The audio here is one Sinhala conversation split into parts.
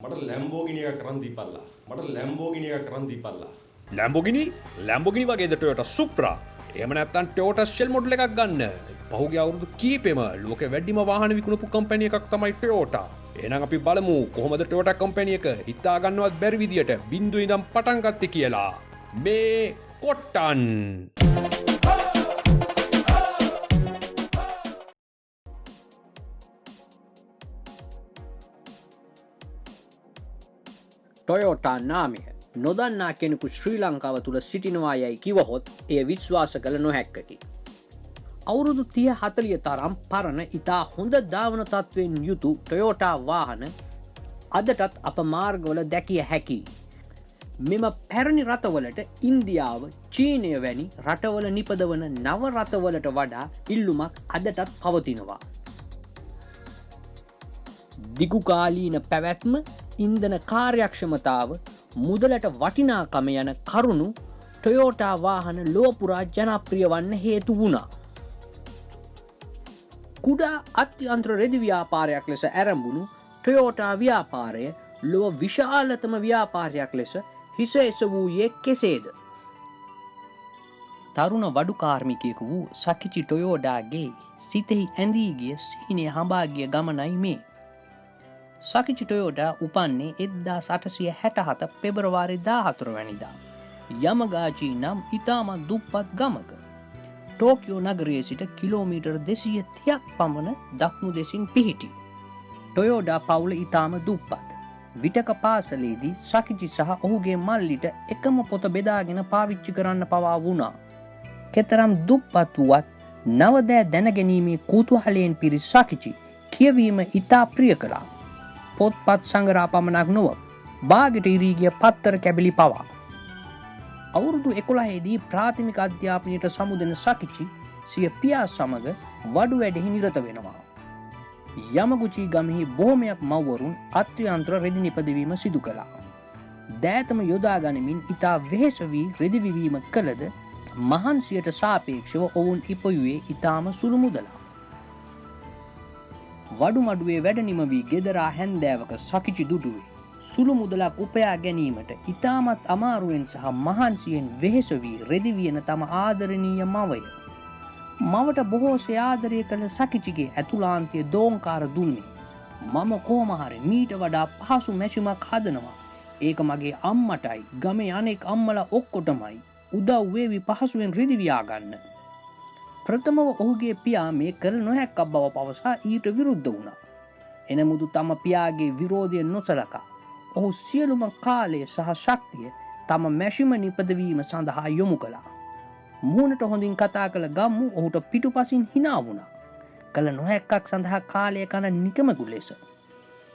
මට ලැම්බෝගිනි එකක් කරන් දීපල්ලා. මට ලැම්බෝගිනි එකක් කරන් දීපල්ලා. ලැම්බෝගිනි වගේ Toyota Supra. එහෙම නැත්නම් Toyota Shell මොඩල් එකක් ගන්න. පහුගිය අවුරුදු කීපෙම ලෝකෙ වැඩිම වාහන විකුණපු කම්පැනි එකක් තමයි Toyota. එහෙනම් අපි බලමු කොහොමද Toyota කම්පැනි එක හිතා ගන්නවත් බැරි විදියට බිඳුවේ ඉඳන් පටන් ගත්තේ කියලා. මේ කොට්ටන් ටොයෝටා නාමය නොදන්නා කෙනෙකු ශ්‍රී ලංකාව තුළ සිටිනවා යැයි කිවහොත් එය විශ්වාස කළ නොහැක්කකි. අවුරුදු 30-40 තරම් පරණ ඉතා හොඳ ධාවන තත්ත්වයෙන් යුතු ටොයෝටා වාහන අදටත් අප මාර්ගවල දැකිය හැකි. මෙම පැරණි රථවලට ඉන්දියාව, චීනය වැනි රටවල නිපදවන නව රථවලට වඩා ඉල්ලුමක් අදටත් පවතිනවා. දිගුකාලීන පැවැත්ම, ඉන්ධන කාර්යක්ෂමතාව, මුදලට වටිනාකම යන කරුණු ටොයෝටා වාහන ලෝපුරා ජනප්‍රිය වන්න හේතු වුණා. කුඩා අත්‍යන්ත්‍ර රෙදි ව්‍යාපාරයක් ලෙස ඇරඹුණු ටොයෝටා ව්‍යාපාරය ලොව විශාලතම ව්‍යාපාරයක් ලෙස හිස එස වූයේ කෙසේද? තරුණ වඩු කාර්මිකයෙකු වූ සකිචි ටොයෝඩාගේ සිතෙහි ඇඳී ගිය සීනය හඹා ගිය ගමනයි මේ. සකිචි ටොයෝඩා උපන්නේ 1867 පෙබරවාරි 14 වැනිදා යමගාචී නම් ඉතාමත් දුප්පත් ගමක. ටෝකියෝ නගරයේ සිට කිලෝමීටර් 230ක් පමණ දකුණු දෙසින් පිහිටි ටොයෝඩා පවුල ඉතාම දුප්පත්. විටක පාසලේදී සකිචි සහ ඔහුගේ මල්ලිට එකම පොත බෙදාගෙන පාවිච්චි කරන්න පවා වුණා. කෙතරම් දුප්පත් වුවත් නවදෑ දැනගැනීමේ කූතුහලයෙන් පිරි සකිචි කියවීම ඉතා ප්‍රිය කළා. පොත්පත් සංගරා පමණක් නොව බාගෙට ඉරී ගිය පත්තර කැබලි පවා. අවුරුදු 11දී ප්‍රාථමික අධ්‍යාපනයට සමුදෙන සකිචි සිය පියා සමග වඩු වැඩෙහි නිරත වෙනවා. යමගුචි ගමෙහි බොහොමයක් මව්වරුන් අත්‍යන්ත්‍ර රෙදි නිපදවීම සිදු කළා. දෑතම යොදා ගනිමින් ඉතා වෙහෙස වී රෙදි විවීම කළද මහන්සියට සාපේක්ෂව ඔවුන් ඉපයුවේ ඉතාම සුළු මුදලක්. වඩු මඩුවේ වැඩ නිම වී ගෙදරා හැන්දෑවක සකිචි දුටුවේ සුළු මුදලක් උපයා ගැනීමට ඉතාමත් අමාරුවෙන් සහ මහන්සියෙන් වෙහෙස වී රෙදි වියන තම ආදරණීය මවය. මවට බොහෝසේ ආදරය කළ සකිචිගේ ඇතුලාන්තය දෝංකාර දුන්නේ. මම කොහොම හරි මීට වඩා පහසු මැෂිමක් හදනවා. ඒක මගේ අම්මටයි ගමේ අනෙක් අම්මලා ඔක්කොටමයි උදව් වේවි පහසුවෙන් රෙදි වියා ගන්න. ප්‍රථමව ඔහුගේ පියා මේ කළ නොහැක්කක් බව පවසා ඊට විරුද්ධ වුණා. එනමුදු තම පියාගේ විරෝධය නොසලකා ඔහු සියලුම කාලය සහ ශක්තිය තම මැෂිම නිපදවීම සඳහා යොමු කළා. මුහුණට හොඳින් කතා කළ ගම්මු ඔහුට පිටුපසින් hina වුණා. කළ නොහැක්කක් සඳහා කාලය කන නිකමකු ලෙස.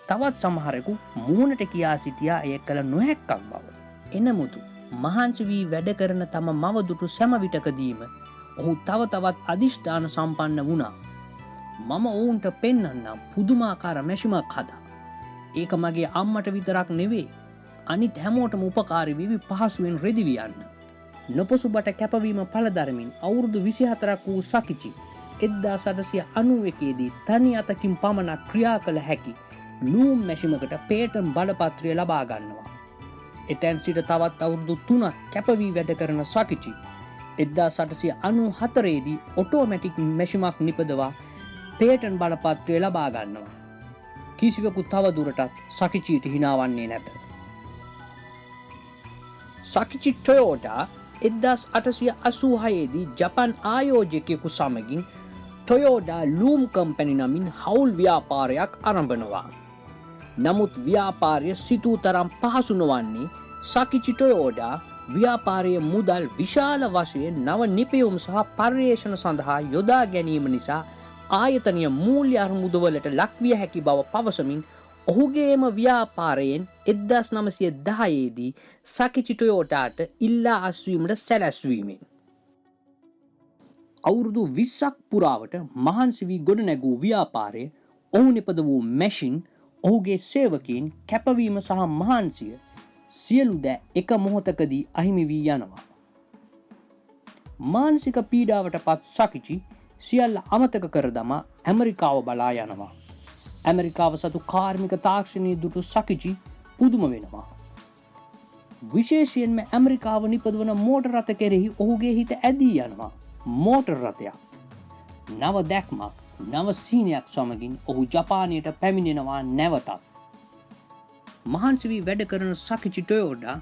තවත් සමහරෙකු මුහුණට කියා සිටියා එය කළ නොහැක්කක් බව. එනමුදු මහන්සි වී වැඩ කරන තම මව දුටු සෑම විටකදීම ඔහු තව තවත් අධිෂ්ඨාන සම්පන්න වුණා. මම ඔවුන්ට පෙන්වන්නම් පුදුමාකාර මැෂිමක් හදා. ඒක මගේ අම්මට විතරක් නෙවෙයි අනිත් හැමෝටම උපකාරී වෙවි පහසුවෙන් රෙදි වියන්න. නොපසුබට කැපවීම පළදරමින් අවුරුදු 24ක් වූ සකිචි 1891 දී තනි අතකින් පමණක් ක්‍රියා කළ හැකි ලූම් මැෂිමකට පේටන් බලපත්‍රය ලබා ගන්නවා. එතැන් සිට තවත් අවුරුදු 3ක් කැපවී වැඩ කරන සකිචි 1894 දී ඔටෝමැටික් මැෂිමක් නිපදවා පේටන් බලපත්‍රය ලබා ගන්නවා. කිසිවෙකු තව දුරටත් සකිචිට hina වන්නේ නැත. සකිචි ටොයෝටා 1886 දී ජපන් ආයෝජකයෙකු සමගින් ටොයෝටා ලූම් කම්පැනි නමින් හවුල් ව්‍යාපාරයක් ආරම්භනවා. නමුත් ව්‍යාපාරය සිතූ තරම් පහසු නොවන්නේ සකිචි ටොයෝටා ව්‍යාපාරයේ මුදල් විශාල වශයෙන් නව නිපැයුම් සහ පර්යේෂණ සඳහා යොදා ගැනීම නිසා ආයතනීය මූල්‍ය අර්බුදවලට ලක්විය හැකි බව පවසමින් ඔහුගේම ව්‍යාපාරයෙන් 1910 දී සකිචි ටොයෝටාට ඉල්ලා අස්වීමට සැලැස්වීමෙන් අවුරුදු 20ක් පුරාවට මහන්සි වී ගොඩනැගූ ව්‍යාපාරය ඔහු නිපද වූ මැෂින් ඔහුගේ සේවකයන් කැපවීම සහ මහන්සිය සියලු දෑ එක මොහොතකදී අහිමි වී යනවා. මානසික පීඩාවට පත් සකිචි සියල්ල අමතක කර දමා ඇමරිකාව බලා යනවා. ඇමරිකාව සතු කාර්මික තාක්ෂණයේ දුටු සකිචි පුදුම වෙනවා. විශේෂයෙන්ම ඇමරිකාව නිපදවන මෝටර් රථ කෙරෙහි ඔහුගේ හිත ඇදී යනවා. මෝටර් රථයක්, නව දැක්මක්, නව සීනයක් සමගින් ඔහු ජපානයට පැමිණෙනවා නැවතත්. මහන්සි වී වැඩ කරන සකිචි ටොයෝටා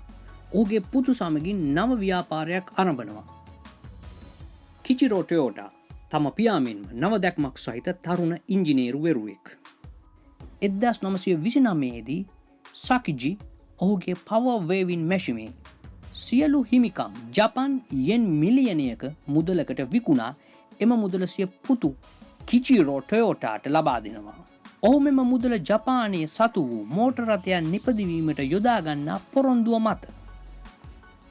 ඔහුගේ පුතු සමගින් නව ව්‍යාපාරයක් ආරම්භනවා. කිචිරෝ ටොයෝටා තම පියාමෙන්ම නව දැක්මක් සහිත තරුණ ඉංජිනේරුවරුවෙක්. 1929 දී සකිජි ඔහුගේ පවර් වේවින් මැෂිමේ සියලු හිමිකම් ජපන් යෙන් මිලියනයක මුදලකට විකුණා එම මුදල සිය පුතු කිචිරෝ ටොයෝටාට ලබා දෙනවා. ඔහු මෙම මුදල ජපානයේ සතු වූ මෝටර් රථයන් නිපදවීමට යොදා ගන්නා පොරොන්දුව මත.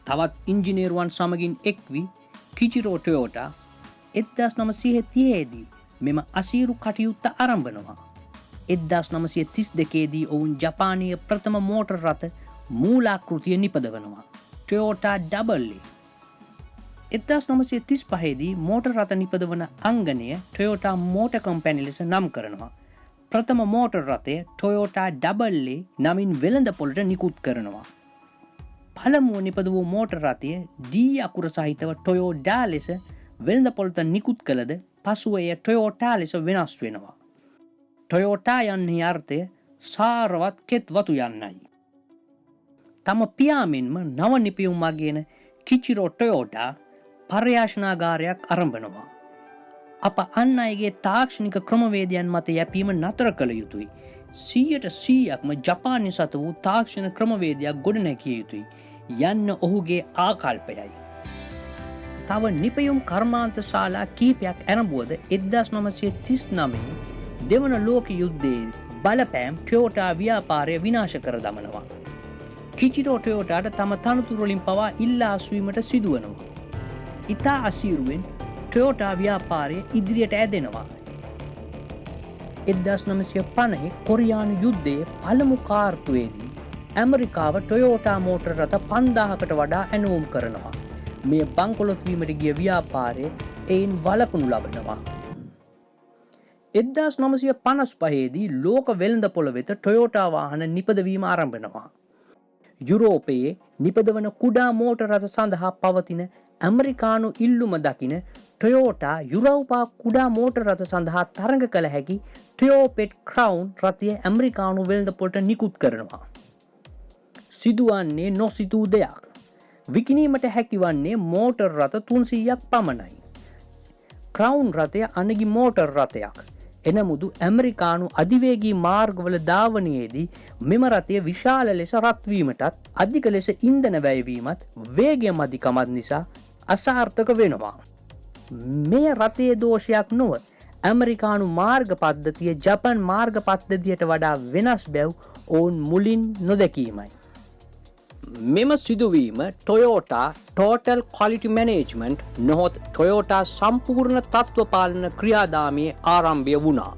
තවත් ඉංජිනේරුවන් සමගින් එක් වී කිචිරෝ ටොයෝටා 1930 දී මෙම අසීරු කටයුත්ත ආරම්භනවා. 1932 දී ඔවුන් ජපානයේ ප්‍රථම මෝටර් රථ මූලාකෘතිය නිපදවනවා. ටොයෝටා ඩබල් ඒ. 1935 දී මෝටර් රථ නිපදවන අංගනය ටොයෝටා මෝටර් කම්පැනි ලෙස නම් කරනවා. ප්‍රථම මෝටර් රථය ටොයෝටා ඩබල් ඒ නමින් වෙළඳපොළට නිකුත් කරනවා. පළමුව නිපද වූ මෝටර් රථය ඩී අකුර සහිතව ටොයෝඩා ලෙස වෙළඳපොළට නිකුත් කළද පසුව එය ටොයෝටා ලෙස වෙනස් වෙනවා. ටොයෝටා යන්නේ අර්ථය සාරවත් කෙත් වතු යන්නයි. තම පියාමෙන්ම නව නිපියුම් අගයන කිචිරෝ ටොයෝටා පර්යාශනාගාරයක් ආරම්භනවා. අප අන් අයගේ තාක්ෂණික ක්‍රමවේදයන් මත යැපීම නතර කළ යුතුයි. 100%ක්ම ජපානයේ සතු වූ තාක්ෂණ ක්‍රමවේදයක් ගොඩනැගිය යුතුයි යන්න ඔහුගේ ආකල්පයයි. තව නිපයුම් කර්මාන්ත ශාලා කීපයක් ආරම්භුවද 1939 දෙවන ලෝක යුද්ධයේ බලපෑම් ටොයෝටා ව්‍යාපාරය විනාශ කර දමනවා. කිචිරෝ ටොයෝටාට තම තනතුරු වලින් පවා ඉල්ලා අස්වීමට සිදුවනවා. ඉතා අසීරුවෙන් ටොයෝටා ව්‍යාපාරය ඉදිරියට ඇදෙනවා. 1950 කොරියානු යුද්ධයේ පළමු කාර්තුවේදී ඇමරිකාව ටොයෝටා මෝටර් රථ 5000කට වඩා ඇනවුම් කරනවා. මේ බංකොලොත් වීමට ගිය ව්‍යාපාරය එයින් වළකුණු ලබනවා. 1955 දී ලෝක වෙළඳපොළ වෙත ටොයෝටා වාහන නිපදවීම ආරම්භනවා. යුරෝපයේ නිපදවන කුඩා මෝටර් රථ සඳහා පවතින ඇමරිකානු ඉල්ලුම දකින ටොයෝටා යුරෝපා කුඩා මෝටර් රථ සඳහා තරඟ කළ හැකි ටොයෝපෙට් ක්‍රවුන් රථය ඇමරිකානු වෙළඳපොළට නිකුත් කරනවා. සිදුවන්නේ නොසිතූ දෙයක්. විකිණීමට හැකිවන්නේ මෝටර් රථ 300ක් පමණයි. ක්‍රවුන් රථය අනගි මෝටර් රථයක්. එනමුදු ඇමරිකානු අධිවේගී මාර්ගවල ධාවනයේදී මෙම රථය විශාල ලෙස රත්වීමටත් අධික ලෙස ඉන්ධන වැයවීමත් වේගය මදිකමත් නිසා අසාර්ථක වෙනවා. මෙය රථයේ දෝෂයක් නොව ඇමරිකානු මාර්ග පද්ධතිය ජපන් මාර්ග පද්ධතියට වඩා වෙනස් බැව් ඔවුන් මුලින් නොදැකීමයි. මෙම සිදුවීම ටොයෝටා ටෝටල් ක්වොලිටි මැනේජ්මන්ට් නොහොත් ටොයෝටා සම්පූර්ණ තත්ත්ව පාලන ක්‍රියාදාමයේ ආරම්භය වුණා.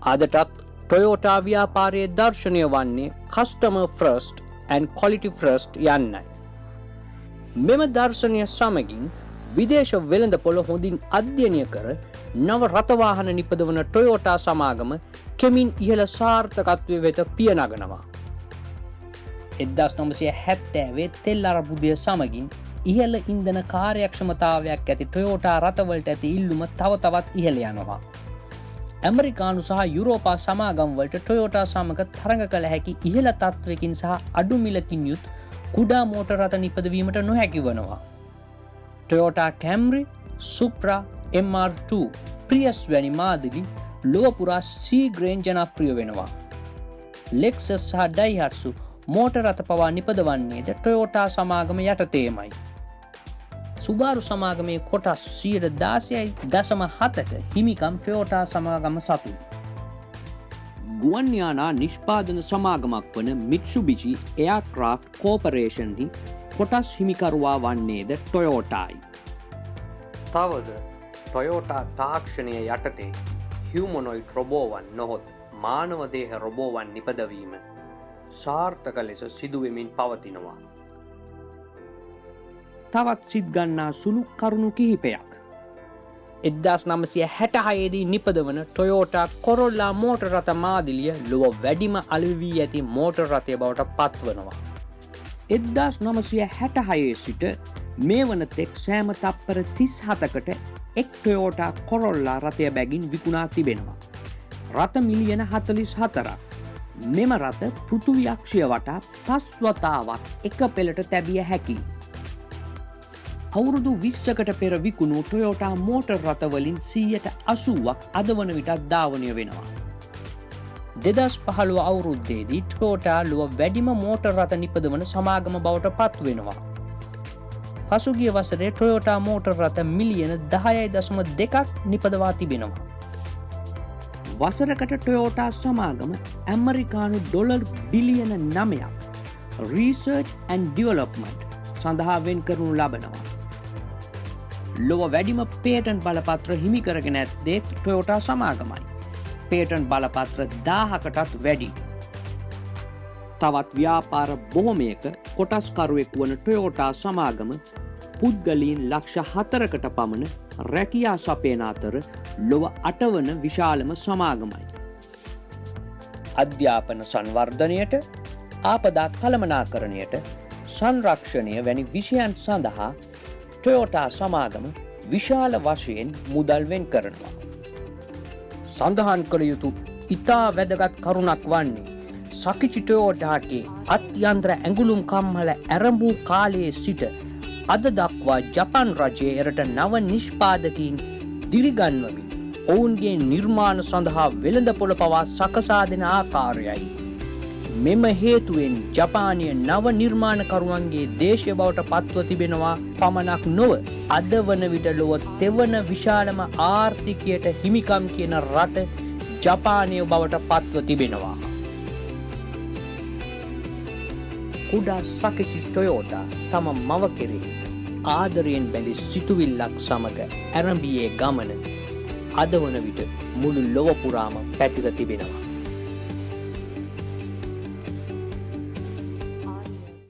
අදටත් ටොයෝටා ව්‍යාපාරයේ දර්ශනය වන්නේ customer first and quality first යන්නයි. මෙම දර්ශනය සමගින් විදේශ වෙළඳපොළ හොඳින් අධ්‍යයනය කර නව රථවාහන නිපදවන ටොයෝටා සමාගම කෙමින් ඉහළ සාර්ථකත්වය වෙත පිය නගනවා. 1970 තෙල් අරබුදය සමගින් ඉහළ ඉන්ධන කාර්යක්ෂමතාවයක් ඇති ටොයෝටා රථවලට ඇති ඉල්ලුම තව තවත් ඉහළ යනවා. ඇමරිකානු සහ යුරෝපා සමාගම් වලට ටොයෝටා සමග තරඟ කළ හැකි ඉහළ තත්ත්වයකින් සහ අඩු මිලකින් යුත් කුඩා මෝටර් රථ නිපදවීමට නොහැකි වනවා. ටොයෝටා කැම්රි, සුප්‍රා, MR2, ප්‍රියස් වැනි මාදිලි ලොව පුරා සීග්‍රයෙන් ජනප්‍රිය වෙනවා. ලෙක්සස් සහ ඩයිහට්සු මෝටර් රථ පවා නිපදවන්නේද ටොයෝටා සමාගම යටතේමයි. සුබාරු සමාගමේ කොටස් 16.7ක හිමිකම් ටොයෝටා සමාගම සතුයි. ගුවන් යානා නිෂ්පාදන සමාගමක් වන මිට්සුබිෂි එයාර්ක්‍රාෆ්ට් කෝපරේෂන්හි කොටස් හිමිකරුවා වන්නේද ටොයෝටායි. තවද ටොයෝටා තාක්ෂණය යටතේ හියුමනොයිඩ් රොබෝවන් නොහොත් මානව දේහ රොබෝවන් නිපදවීම සාර්ථක ලෙස සිදුවෙමින් පවතිනවා. තවත් සිත් ගන්නා සුළු කරුණු කිහිපයක්. 1966දී නිපදවන ටොයෝටා කොරොල්ලා මෝටර් රථ මාදිලිය ලොව වැඩිම අලෙවි ඇති මෝටර් රථය බවට පත්වනවා. 1966 සිට මේ වන තෙක් සෑම තප්පර 37කට එක් ටොයෝටා කොරොල්ලා රථය බැගින් විකුණා තිබෙනවා. රථ මිලියන 44ක්. මෙම රථ පෘථිවි අක්ෂය වටා 5 වතාවක් එක පෙළට තැබිය හැකියි. අවුරුදු 20කට පෙර විකුණු ටොයෝටා මෝටර් රථවලින් 80%ක් අද වන විටත් ධාවනය වෙනවා. 2015 අවුරුද්දේදී ටොයෝටා ලොව වැඩිම මෝටර් රථ නිපදවන සමාගම බවට පත් වෙනවා. පසුගිය වසරේ ටොයෝටා මෝටර් රථ මිලියන 10.2ක් නිපදවා තිබෙනවා. වසරකට ටොයෝටා සමාගම ඇමරිකානු ඩොලර් බිලියන 9ක් රිසර්ච් ඇන්ඩ් ඩිවලොප්මන්ට් සඳහා වෙන් කරනු ලබනවා. ලොව වැඩිම පේටන්ට් බලපත්‍ර හිමි කරගෙන ඇත්තේ ටොයෝටා සමාගමයි. පේටන්ට් බලපත්‍ර 1000කටත් වැඩි. තවත් ව්‍යාපාර බොහොමයක කොටස්කරුවෙක් වන ටොයෝටා සමාගම පුද්ගලීන් ලක්ෂ 4කට පමණ රැකියා සපයන අතර ලොව 8 වන විශාලම සමාගමයි. අධ්‍යාපන සංවර්ධනයට, ආපදා කළමනාකරණයට, සංරක්ෂණය වැනි විෂයන් සඳහා ටොයෝටා සමාගම විශාල වශයෙන් මුදල් වෙන් කරනවා. සඳහන් කළ යුතු ඉතා වැදගත් කරුණක් වන්නේ සකිචි ටොයෝටාගේ අත්‍යන්ත්‍ර ඇඟුලුම් කම්හල ඇරඹූ කාලයේ සිට අද දක්වා ජපන් රජයේ එරට නව නිෂ්පාදකීන් දිරිගන්වමින් ඔවුන්ගේ නිර්මාණ සඳහා වෙළඳපොළ පවා සකසා දෙන ආකාරයයි. මෙම හේතුවෙන් ජපානය නව නිර්මාණකරුවන්ගේ දේශය බවට පත්ව තිබෙනවා පමණක් නොව අද වන විට ලොව තෙවන විශාලම ආර්ථිකයට හිමිකම් කියන රට ජපානය බවට පත්ව තිබෙනවා. කුඩා සකිචි ටොයෝටා තම මව කෙරෙහි ආදරයෙන් බැඳි සිතුවිල්ලක් සමග ඇරඹියේ ගමන අද වන විට මුළු ලොව පුරාම පැතිර තිබෙනවා.